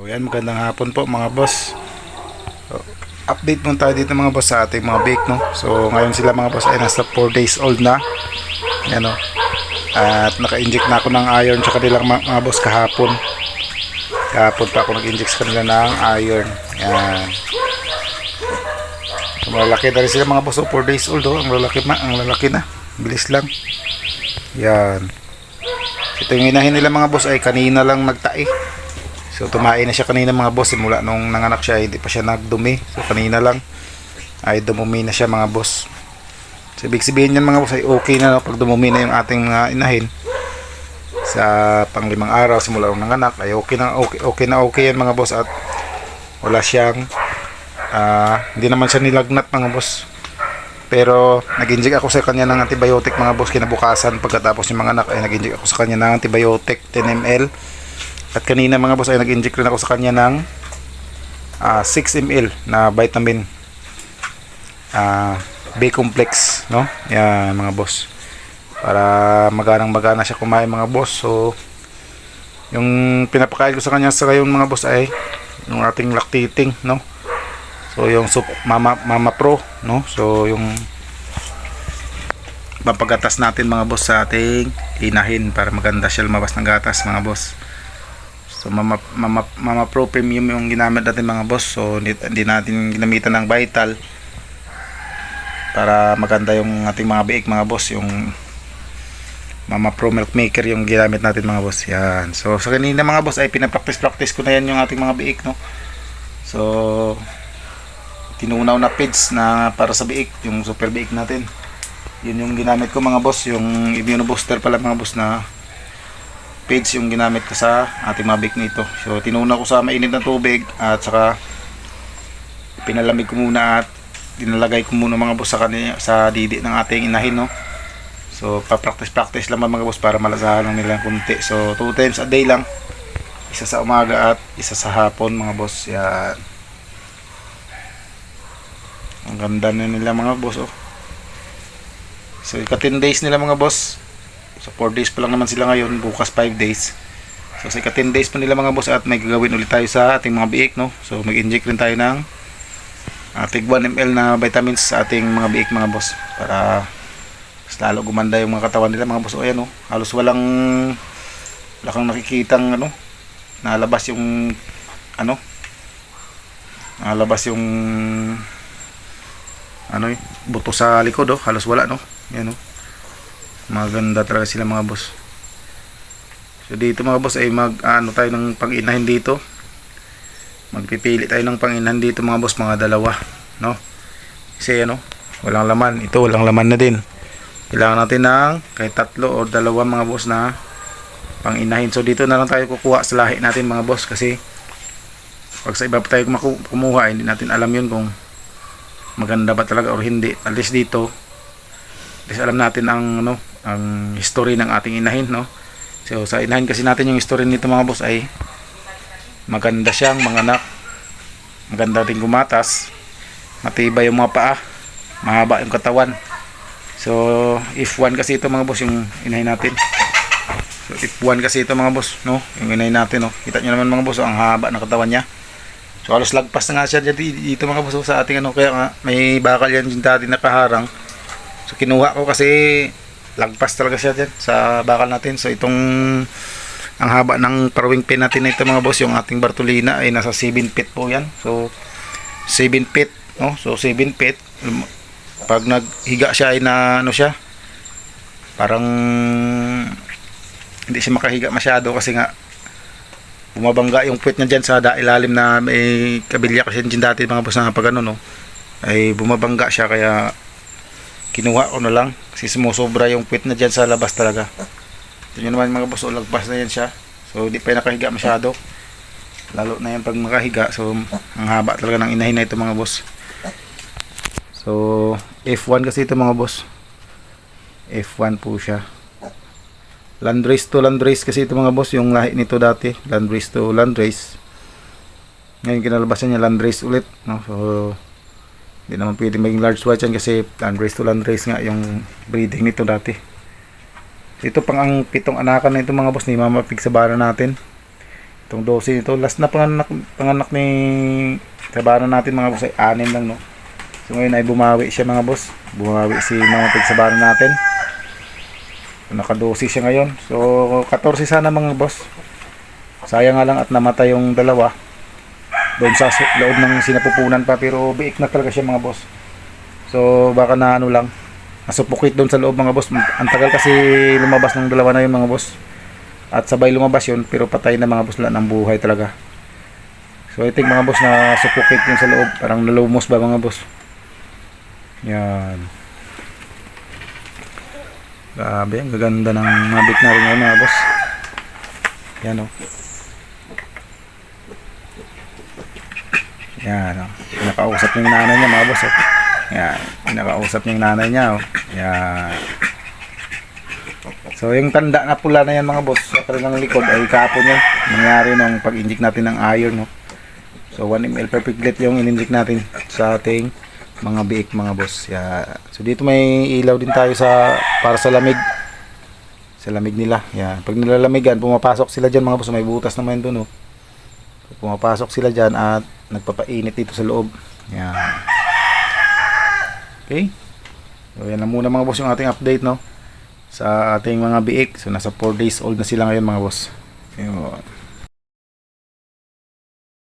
So yan, magandang hapon po mga boss. So, update muna tayo dito mga boss sa ating mga bake, no. So ngayon sila mga boss ay nasa 4 days old na. Yan, no. At naka-inject na ako ng iron sa kanilang mga boss kahapon. Kahapon pa ako nag-inject sa kanila ng iron. Yan. So, malaki na rin sila mga boss. So 4 days old, oh. Ang lalaki na. Bilis lang. Yan. Ito yung inahin nila mga boss ay kanina lang nagtae. So tumae na siya kanina mga boss, simula nung nanganak siya hindi pa siya nagdumi. So kanina lang ay dumumi na siya mga boss. So ibig sabihin yan mga boss ay okay na, no? Pag dumumi na yung ating mga inahin sa pang-5 araw simula nung nanganak ay okay yan mga boss. At wala siyang hindi naman siya nilagnat mga boss. Pero nag-inject ako sa kanya ng antibiotic mga boss kinabukasan. Pagkatapos yung mga anak ay nag-inject ako sa kanya ng antibiotic 10 ml. At kanina mga boss ay nag-inject rin ako sa kanya ng 6 ml na vitamin B-complex, no? Yan mga boss. Para maganang-magana siya kumain mga boss. So yung pinapakain ko sa kanya sa ngayon mga boss ay yung ating lactating, no? So yung Mama Pro, no? So yung papagatas natin mga boss sa ating inahin para maganda siya lumabas ng gatas mga boss. So Mama Pro Premium yung ginamit natin mga boss. So hindi natin ginamitan ng Vital para maganda yung ating mga biik mga boss. Yung Mama Pro Milk Maker yung ginamit natin mga boss. Yan. So sa kanina mga boss ay pinapractice ko na yan yung ating mga biik, no. So tinunaw na feeds na para sa biik, yung super biik natin. Yun yung ginamit ko mga boss. Yung Immuno Booster pala mga boss na page yung ginamit ko sa ating mga bake nito. So tinuna ko sa mainit na tubig at saka pinalamig ko muna at dinalagay ko muna mga boss sa didi ng ating inahin, no. So pa-practice lang mga boss para malasahan lang nila kunti. So 2 times a day lang, isa sa umaga at isa sa hapon mga boss. Yan, ang ganda na nila mga boss, oh. So ika 10 days nila mga boss. So 4 days pa lang naman sila ngayon, bukas 5 days. So sa ika 10 days pa nila mga boss at may gagawin ulit tayo sa ating mga biik, no. So mag-inject rin tayo ng ating 1 ml na vitamins sa ating mga biik mga boss para mas lalo gumanda yung mga katawan nila mga boss. O ayan, oh, halos wala kang nakikitang nalabas yung buto sa likod, oh. Halos wala, no. Yan, oh. Maganda talaga sila mga boss. So dito mga boss ay tayo ng pang-inahin dito. Magpipili tayo ng pang-inahin dito mga boss, mga dalawa, no. Kasi walang laman. Ito walang laman na din. Kailangan natin ng kahit 3 o 2 mga boss na pang-inahin. So dito na lang tayo kukuha sa lahi natin mga boss, kasi pag sa iba pa tayo kumuha hindi natin alam yun kung maganda ba talaga or hindi. At least dito alam natin ang history ng ating inahin, no. So sa inahin kasi natin yung history nito mga boss ay maganda siyang manganak, maganda rin gumatas, matibay yung mga paa, mahaba yung katawan. So if 1 kasi ito mga boss yung inahin natin. So if 1 kasi ito mga boss, no, yung inahin natin, no. Kita nyo naman mga boss, ang haba ng katawan niya. So halos lagpas na nga siya dito mga boss sa ating kaya nga may bakal yan dyan dati nakaharang. So kinuha ko kasi lagpas talaga siya dyan sa bakal natin. So itong ang haba ng parawing pin natin na ito mga boss, yung ating Bartolina ay nasa 7 feet po yan. So 7 feet, no? So 7 feet. Pag naghiga siya ay siya, parang hindi siya makahiga masyado kasi nga bumabangga yung puwet niya dyan sa ilalim na may kabilya kasi dyan dati mga boss na pag no, ay bumabangga siya, kaya kinuha ko na lang kasi sumusobra yung puwet na dyan sa labas talaga. Ito nyo naman mga boss, lagpas na yan siya. So hindi pa nakahiga masyado, lalo na yan pag nakahiga. So ang haba talaga ng inahin na ito mga boss. So F1 kasi ito mga boss, F1 po siya. Landrace to Landrace kasi ito mga boss, yung lahi nito dati, Landrace to Landrace. Ngayon kinalabasan niya Landrace ulit, no? So hindi naman pwede maging large white yan kasi Landrace to Landrace nga yung breeding nito dati. Ito pang ang 7 anakan na ito mga boss ni Mama Pig sa bara natin. Itong 12 nito, last na panganak ni Sabana natin mga boss ay 6 lang, no. So ngayon ay bumawi siya mga boss. Bumawi si mga Sabana natin. So, naka 12 siya ngayon. So 14 sana mga boss. Sayang nga lang at namatay yung dalawa doon sa loob ng sinapupunan pa, pero biik na talaga siya mga boss. So baka na ano lang, nasupukit doon sa loob mga boss. Ang tagal kasi lumabas ng dalawa na yun mga boss. At sabay lumabas yun, pero patay na mga boss, lang ng buhay talaga. So I think mga boss na suffocate yun sa loob, parang nalumos ba mga boss. Yan. Grabe, ang gaganda ng mabit na rin ngayon mga boss. Yan o. Yan o. Pinakausap niya yung nanay niya mga boss o. Yan. Pinakausap niya yung nanay niya o. Yan. So yung tanda na pula na yan mga boss sa talagang likod ay kapon yan. Nangyari nung pag-inject natin ng iron, no. So 1 ml per piglet yung in-inject natin sa ating mga biik mga boss. Yeah. So dito may ilaw din tayo para sa lamig. Sa lamig nila. Yeah. Pag nilalamigan, pumapasok sila diyan mga boss. May butas naman doon, no. So, pumapasok sila diyan at nagpapainit dito sa loob. Yeah. Okay. So yan na muna mga boss yung ating update, no, sa ating mga biik. So nasa 4 days old na sila ngayon mga boss. Ayun.